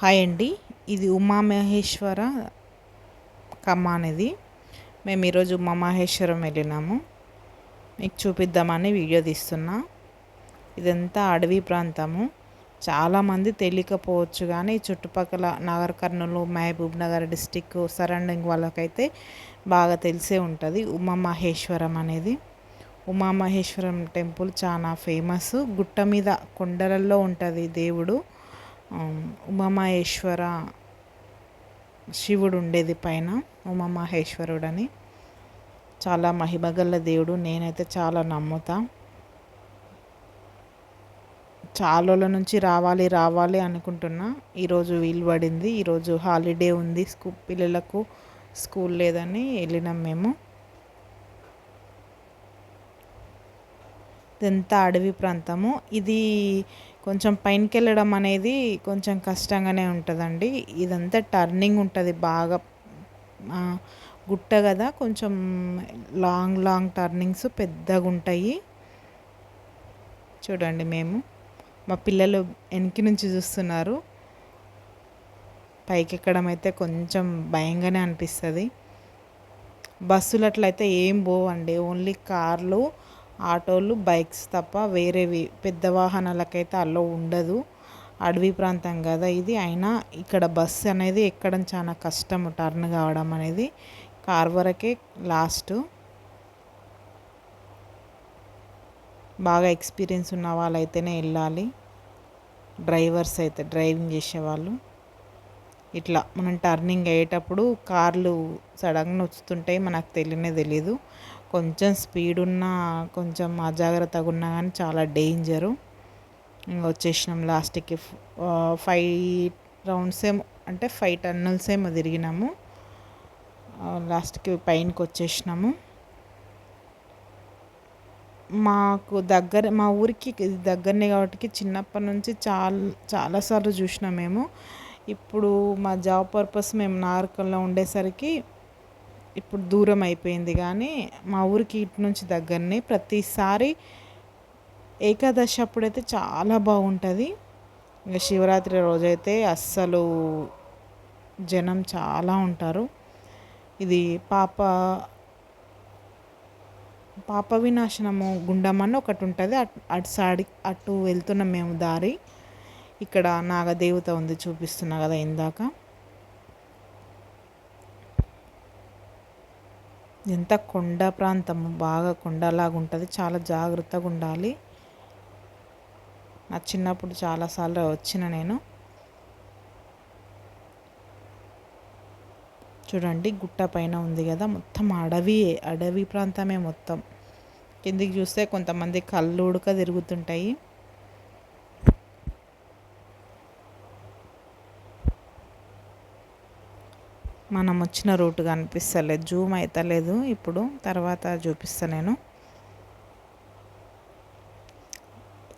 Hi అండి. ఇది Umamaheshwara come on ఇది. మేము ఈరోజు ఉమామహేశ్వరం వెళ్ళినాము. మీకు చూపిద్దామని వీడియో తీస్తున్నా. ఇదంతా అడవి ప్రాంతము. చాలామంది తెలియకపోవచ్చు కానీ చుట్టుపక్కల నాగర్ కర్నూలు, మహబూబ్ నగర్ డిస్టిక్ సరౌండింగ్ వాళ్ళకైతే బాగా తెలిసే ఉంటుంది ఉమామహేశ్వరం అనేది. ఉమామహేశ్వరం టెంపుల్ చాలా ఫేమస్. గుట్ట మీద కొండలలో ఉంటుంది దేవుడు. ఉమామహేశ్వర శివుడు ఉండేది పైన, ఉమామహేశ్వరుడని. చాలా మహిమగల దేవుడు. నేనైతే చాలా నమ్ముతా. చాలా రోజుల నుంచి రావాలి రావాలి అనుకుంటున్నా. ఈరోజు వీలు పడింది. ఈరోజు హాలిడే ఉంది, పిల్లలకు స్కూల్ లేదని వెళ్ళినాం మేము. ఇదంతా అడవి ప్రాంతము. ఇది కొంచెం పైనకి వెళ్ళడం అనేది కొంచెం కష్టంగానే ఉంటుందండి. ఇదంతా టర్నింగ్ ఉంటుంది బాగా. గుట్ట కదా, కొంచెం లాంగ్ టర్నింగ్స్ పెద్దగా ఉంటాయి. చూడండి, మా పిల్లలు వెనక నుంచి చూస్తున్నారు. పైకి ఎక్కడం అయితే కొంచెం భయంగానే అనిపిస్తుంది. బస్సులు అట్లయితే ఏం పోవండి. ఓన్లీ కార్లు, ఆటోలు, బైక్స్ తప్ప వేరేవి పెద్ద వాహనాలకైతే అలో ఉండదు. అడవి ప్రాంతం కదా ఇది. అయినా ఇక్కడ బస్సు అనేది ఎక్కడం చాలా కష్టం. టర్న్ కావడం అనేది కార్ వరకే లాస్ట్. బాగా ఎక్స్పీరియన్స్ ఉన్న వాళ్ళైతేనే వెళ్ళాలి. డ్రైవర్స్ అయితే, డ్రైవింగ్ చేసేవాళ్ళు. ఇట్లా మనం టర్నింగ్ అయ్యేటప్పుడు కార్లు సడన్గా వస్తుంటాయి, మనకు తెలియదు. కొంచెం స్పీడ్ ఉన్నా, కొంచెం అజాగ్రత్తగా ఉన్నా కానీ చాలా డేంజరు. వచ్చేసినాం లాస్ట్కి. 5 రౌండ్స్ ఏమో, అంటే 5 టన్నల్స్ ఏమో తిరిగినాము. లాస్ట్కి పైనకి వచ్చేసినాము. మాకు దగ్గర, మా ఊరికి దగ్గరనే కాబట్టి చిన్నప్పటి నుంచి చాలాసార్లు చూసినాం మేము. ఇప్పుడు మా జాబ్ పర్పస్ మేము నాగర్కర్నూలులో ఉండేసరికి ఇప్పుడు దూరం అయిపోయింది. కానీ మా ఊరికి ఇటు నుంచి దగ్గరనే. ప్రతిసారి ఏకాదశి అప్పుడైతే చాలా బాగుంటుంది. ఇంకా శివరాత్రి రోజైతే అస్సలు జనం చాలా ఉంటారు. ఇది పాప వినాశనము గుండం అని ఒకటి ఉంటుంది. అటు వెళ్తున్నాం మేము దారి. ఇక్కడ నాగదేవత ఉంది, చూపిస్తున్నా కదా ఇందాక. ఎంత కొండ ప్రాంతము, బాగా కొండలాగా ఉంటుంది. చాలా జాగ్రత్తగా ఉండాలి. నా చిన్నప్పుడు చాలాసార్లు వచ్చిన నేను. చూడండి, గుట్ట పైన ఉంది కదా, మొత్తం అడవి ప్రాంతమే మొత్తం. కిందికి చూస్తే కొంతమంది కళ్ళు ఉడక తిరుగుతుంటాయి. మనం వచ్చిన రూట్ కనిపిస్తలేదు, జూమ్ అవుతలేదు. ఇప్పుడు తర్వాత చూపిస్తాను నేను.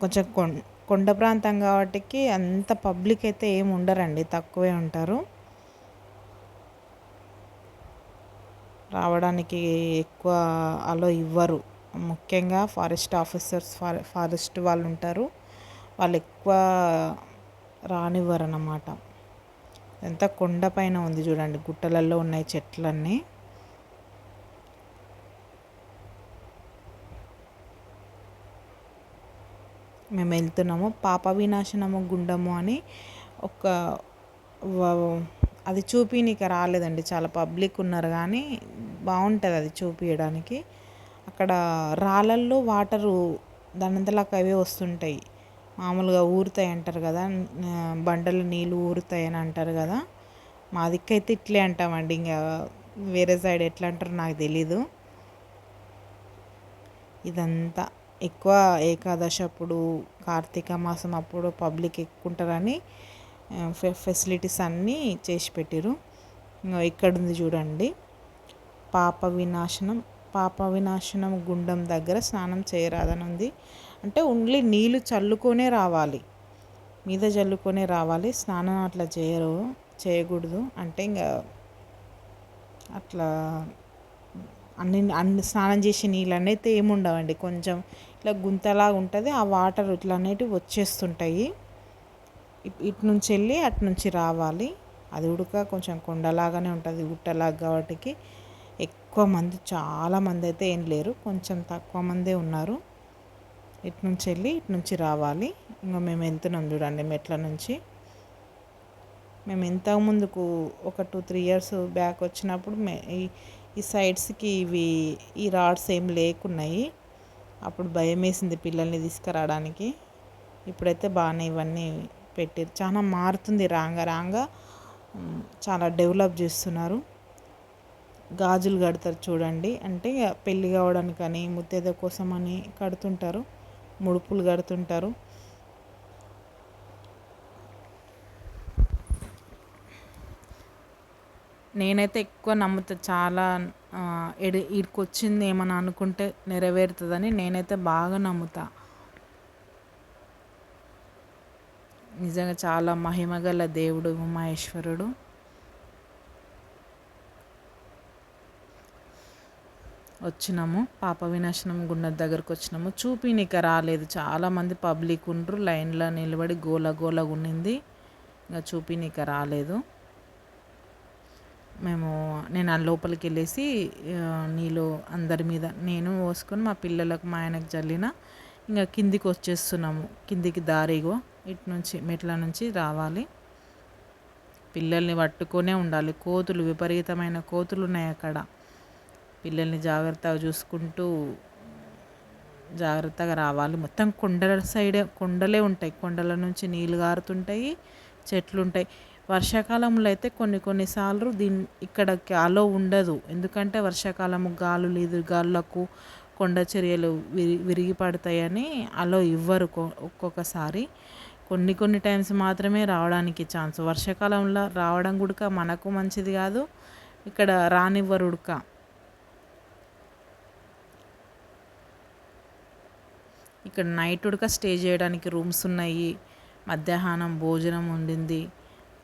కొంచెం కొండ ప్రాంతం కాబట్టి అంత పబ్లిక్ అయితే ఏమి ఉండరండి, తక్కువే ఉంటారు. రావడానికి ఎక్కువ అలో ఇవ్వరు. ముఖ్యంగా ఫారెస్ట్ ఆఫీసర్స్, ఫారెస్ట్ వాళ్ళు ఉంటారు, వాళ్ళు ఎక్కువ రానివ్వరు అన్నమాట. ఎంత కొండ పైన ఉంది చూడండి, గుట్టలలో ఉన్నాయి చెట్లన్నీ. మేము వెళ్తున్నాము. పాప వినాశనము గుండము అని అది చూపించనీకి రాలేదండి. చాలా పబ్లిక్ ఉన్నారు కానీ బాగుంటుంది అది చూపించడానికి. అక్కడ రాళ్ళల్లో వాటరు దానంతలాగా అవే వస్తుంటాయి. మామూలుగా ఊరుతాయి అంటారు కదా, బండలు నీళ్ళు ఊరుతాయి అని అంటారు కదా. మా దిక్కైతే ఇట్లే అంటామండి. ఇంకా వేరే సైడ్ ఎట్లా అంటారో నాకు తెలీదు. ఇదంతా ఎక్కువ ఏకాదశి అప్పుడు, కార్తీక మాసం అప్పుడు పబ్లిక్ ఎక్కువ ఉంటారని ఫెసిలిటీస్ అన్నీ చేసి పెట్టిరు. ఇక్కడ ఉంది చూడండి, పాప వినాశనం గుండం దగ్గర స్నానం చేయరాదని ఉంది. అంటే ఓన్లీ నీళ్ళు చల్లుకొనే రావాలి, మీద చల్లుకొనే రావాలి. స్నానం అట్లా చేయకూడదు. అంటే ఇంకా అట్లా అన్ని స్నానం చేసే నీళ్ళు అయితే ఏమి ఉండవండి. కొంచెం ఇట్లా గుంతలాగా ఉంటుంది, ఆ వాటర్ ఇట్లా అనేటివి వచ్చేస్తుంటాయి. ఇటు నుంచి వెళ్ళి అటు నుంచి రావాలి. అది ఉడక కొంచెం కొండలాగానే ఉంటుంది, గుట్టలాగా కాబట్టి ఎక్కువ మంది, చాలామంది అయితే ఏం లేరు, కొంచెం తక్కువ మందే ఉన్నారు. ఇటు నుంచి వెళ్ళి ఇటు నుంచి రావాలి. ఇంకా మేము వెళ్తున్నాం చూడండి మెట్ల నుంచి. మేము ఇంతకు ముందుకు ఒక 2-3 ఇయర్స్ బ్యాక్ వచ్చినప్పుడు ఈ సైడ్స్కి ఈ రాడ్స్ ఏం లేకున్నాయి. అప్పుడు భయం వేసింది పిల్లల్ని తీసుకురావడానికి. ఇప్పుడైతే బాగానే ఇవన్నీ పెట్టారు. చాలా మారుతుంది, రాంగా చాలా డెవలప్ చేస్తున్నారు. గాజులు కడతారు చూడండి, అంటే పెళ్ళి కావడానికి అని, ముత్తైద కోసం అని కడుతుంటారు, ముడుపులు కడుతుంటారు. నేనైతే ఎక్కువ నమ్ముతా, చాలా ఈడికి వచ్చింది ఏమని అనుకుంటే నెరవేరుతుందని నేనైతే బాగా నమ్ముతా. నిజంగా చాలా మహిమగల దేవుడు ఉమామహేశ్వరుడు. వచ్చినాము పాప వినాశనం గుండం దగ్గరకు వచ్చినాము. చూపినీక రాలేదు, చాలామంది పబ్లిక్ ఉండ్రు, లైన్లో నిలబడి గోల ఉన్నింది. ఇంకా చూపినీక రాలేదు. నేను ఆ లోపలికి వెళ్ళేసి నీళ్ళు అందరి మీద నేను పోసుకొని మా పిల్లలకు మా ఆయనకు జల్లిన. ఇంకా కిందికి వచ్చేస్తున్నాము. కిందికి దారిగో ఇటు నుంచి మెట్ల నుంచి రావాలి. పిల్లల్ని పట్టుకొనే ఉండాలి. కోతులు, విపరీతమైన కోతులు ఉన్నాయి అక్కడ. పిల్లల్ని జాగ్రత్తగా చూసుకుంటూ జాగ్రత్తగా రావాలి. మొత్తం కొండల సైడే, కొండలే ఉంటాయి. కొండల నుంచి నీళ్ళు గారుతుంటాయి, చెట్లు ఉంటాయి. వర్షాకాలంలో అయితే కొన్నిసార్లు ఇక్కడికి అలో ఉండదు. ఎందుకంటే వర్షాకాలము గాలులు, ఎదురుగాలులకు కొండ చర్యలు విరిగి పడతాయని అలో ఇవ్వరు ఒక్కొక్కసారి. కొన్ని టైమ్స్ మాత్రమే రావడానికి ఛాన్స్. వర్షాకాలంలో రావడం కూడా మనకు మంచిది కాదు, ఇక్కడ రానివ్వరు ఉడక. ఇక్కడ నైట్ ఉడక స్టే చేయడానికి రూమ్స్ ఉన్నాయి, మధ్యాహ్నం భోజనం ఉండింది,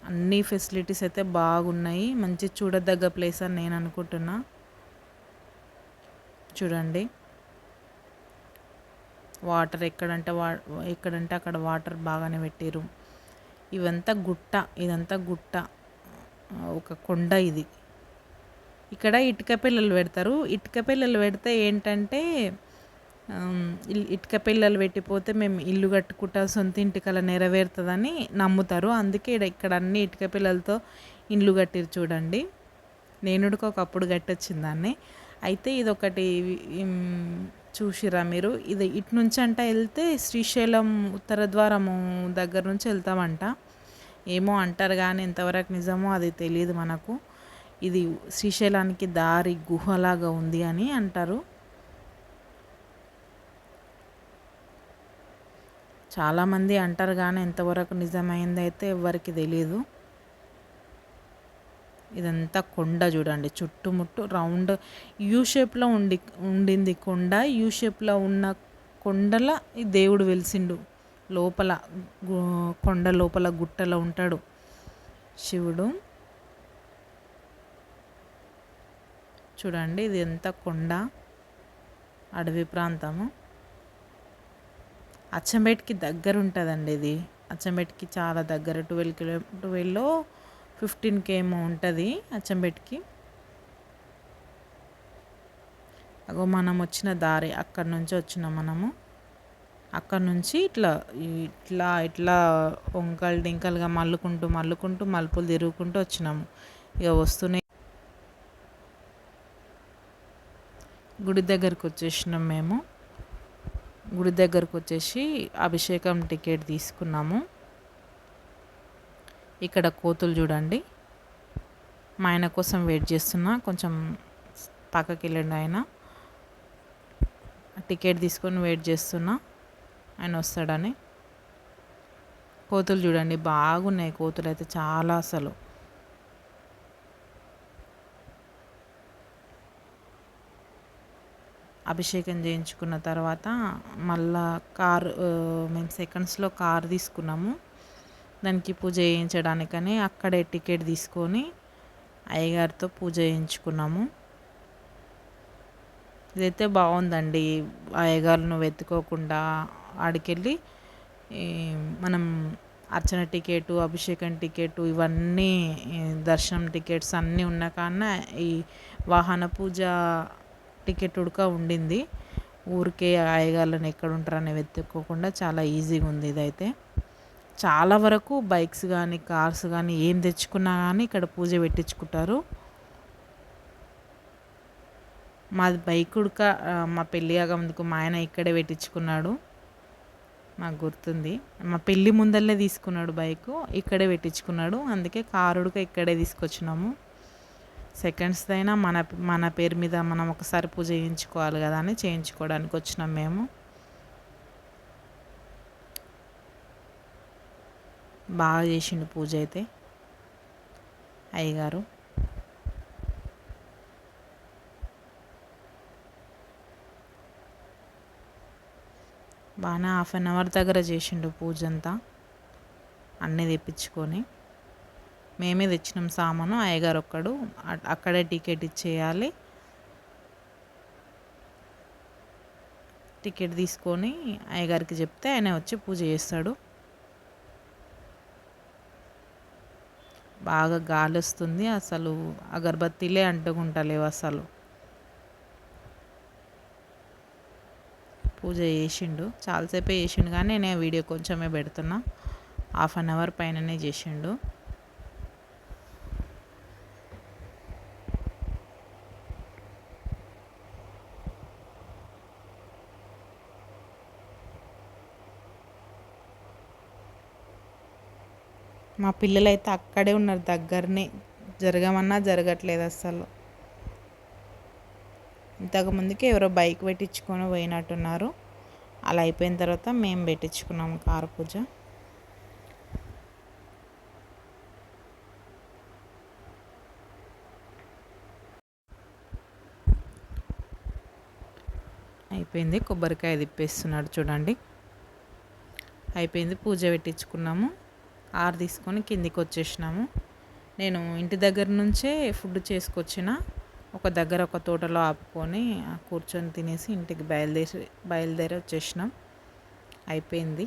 అన్ని ఫెసిలిటీస్ అయితే బాగున్నాయి. మంచి చూడదగ్గ ప్లేస్ అని నేను అనుకుంటున్నా. చూడండి వాటర్ ఎక్కడంటే అక్కడ వాటర్ బాగానే పెట్టారు. ఇదంతా గుట్ట, ఒక కొండ ఇది. ఇక్కడ ఇటుక పిల్లలు పెడతారు. ఇటుక పిల్లలు పెడితే ఏంటంటే ఇటుక పిల్లలు పెట్టిపోతే మేము ఇల్లు కట్టుకుంటా, సొంత ఇంటికలా నెరవేరుతుందని నమ్ముతారు. అందుకే ఇక్కడ అన్ని ఇటుక పిల్లలతో ఇండ్లు కట్టిరు చూడండి. నేను ఒకప్పుడు కట్టొచ్చింది దాన్ని. అయితే ఇదొకటి చూసిరా మీరు. ఇది ఇటు నుంచి వెళ్తే శ్రీశైలం ఉత్తర ద్వారము దగ్గర నుంచి వెళ్తామంట. ఏమో అంటారు కానీ ఎంతవరకు నిజమో అది తెలియదు మనకు. ఇది శ్రీశైలానికి దారి గుహలాగా ఉంది అని అంటారు. చాలామంది అంటారు కానీ ఎంతవరకు నిజమైంది అయితే ఎవరికి తెలియదు. ఇదంతా కొండ చూడండి, చుట్టుముట్టు రౌండ్ యూ షేప్లో ఉండింది కొండ. యూ షేప్లో ఉన్న కొండల ఈ దేవుడు వెలిసిండు. లోపల కొండ లోపల గుట్టలో ఉంటాడు శివుడు. చూడండి ఇది ఎంత కొండ, అడవి ప్రాంతము. అచ్చంపేటకి దగ్గర ఉంటుందండి ఇది. అచ్చంపేటకి చాలా దగ్గర, 12లో 15 ఏమో ఉంటుంది అచ్చంపేటకి. అగో మనం వచ్చిన దారి అక్కడి నుంచి వచ్చినాం మనము. అక్కడి నుంచి ఇట్లా వంకలు డింకలుగా మల్లుకుంటూ మలుపులు తిరుగుకుంటూ వచ్చినాము. ఇక వస్తూనే గుడి దగ్గరకు వచ్చేసినాం మేము. గుడి దగ్గరకు వచ్చేసి అభిషేకం టికెట్ తీసుకున్నాము. ఇక్కడ కోతులు చూడండి. మా ఆయన కోసం వెయిట్ చేస్తున్నా, కొంచెం పక్కకి వెళ్ళండి ఆయన. టికెట్ తీసుకొని వెయిట్ చేస్తున్నా ఆయన వస్తాడని. కోతులు చూడండి బాగున్నాయి, కోతులు అయితే చాలా. అసలు అభిషేకం చేయించుకున్న తర్వాత మళ్ళా మేము సెకండ్స్లో కార్ తీసుకున్నాము. దానికి పూజ చేయించడానికని అక్కడే టికెట్ తీసుకొని అయ్యగారితో పూజ చేయించుకున్నాము. ఇదైతే బాగుందండి. అయ్యగారును వెతుకోకుండా ఆడికెళ్ళి మనం అర్చన టికెట్, అభిషేకం టికెట్ ఇవన్నీ దర్శనం టికెట్స్ అన్నీ ఉన్న కాన ఈ వాహన పూజ టికెట్ ఉడక ఉండింది. ఊరికే అయ్యగార్లను ఎక్కడ ఉంటారని వెతుక్కోకుండా చాలా ఈజీగా ఉంది ఇదైతే. చాలా వరకు బైక్స్ కానీ కార్స్ కానీ ఏం తెచ్చుకున్నా కానీ ఇక్కడ పూజ పెట్టించుకుంటారు. మాది బైక్ ఉడక మా పెళ్ళి ముందుకు మా ఆయన ఇక్కడే పెట్టించుకున్నాడు, నాకు గుర్తుంది. మా పెళ్ళి ముందరనే తీసుకున్నాడు బైకు, ఇక్కడే పెట్టించుకున్నాడు. అందుకే కారు ఉడక ఇక్కడే తీసుకొచ్చినాము. సెకండ్స్దైనా మన మన పేరు మీద మనం ఒకసారి పూజ చేయించుకోవాలి కదా అని చేయించుకోవడానికి వచ్చినాం మేము. బాగా చేసిండు పూజ అయితే అయ్యగారు. బాగానే 1/2 అవర్ దగ్గర చేసిండు పూజ అంతా, అన్నీ తెప్పించుకొని. మేమే తెచ్చినాం సామాను. అయ్యగారు ఒక్కడు అక్కడే టికెట్ ఇచ్చేయాలి. టికెట్ తీసుకొని అయ్యగారికి చెప్తే ఆయన వచ్చి పూజ చేస్తాడు. బాగా గాలి వస్తుంది, అసలు అగరబత్తీలే అంటుకుంటలేవు అసలు. పూజ చేసిండు, చాలాసేపే చేసిండు కానీ నేను వీడియో కొంచెమే పెడుతున్నా. 1/2 అవర్ పైననే చేసిండు. మా పిల్లలైతే అక్కడే ఉన్నారు దగ్గరనే, జరగమన్నా జరగట్లేదు అస్సలు. ఇంతకుముందుకే ఎవరో బైక్ పెట్టించుకొని పోయినట్టున్నారు. అలా అయిపోయిన తర్వాత మేము పెట్టించుకున్నాము కారు పూజ. అయిపోయింది, కొబ్బరికాయ తిప్పేస్తున్నాడు చూడండి. అయిపోయింది, పూజ పెట్టించుకున్నాము. కారు తీసుకొని కిందికి వచ్చేసినాము. నేను ఇంటి దగ్గర నుంచే ఫుడ్ చేసుకొచ్చిన, ఒక తోటలో ఆపుకొని కూర్చొని తినేసి ఇంటికి బయలుదేరి వచ్చేసినాం. అయిపోయింది.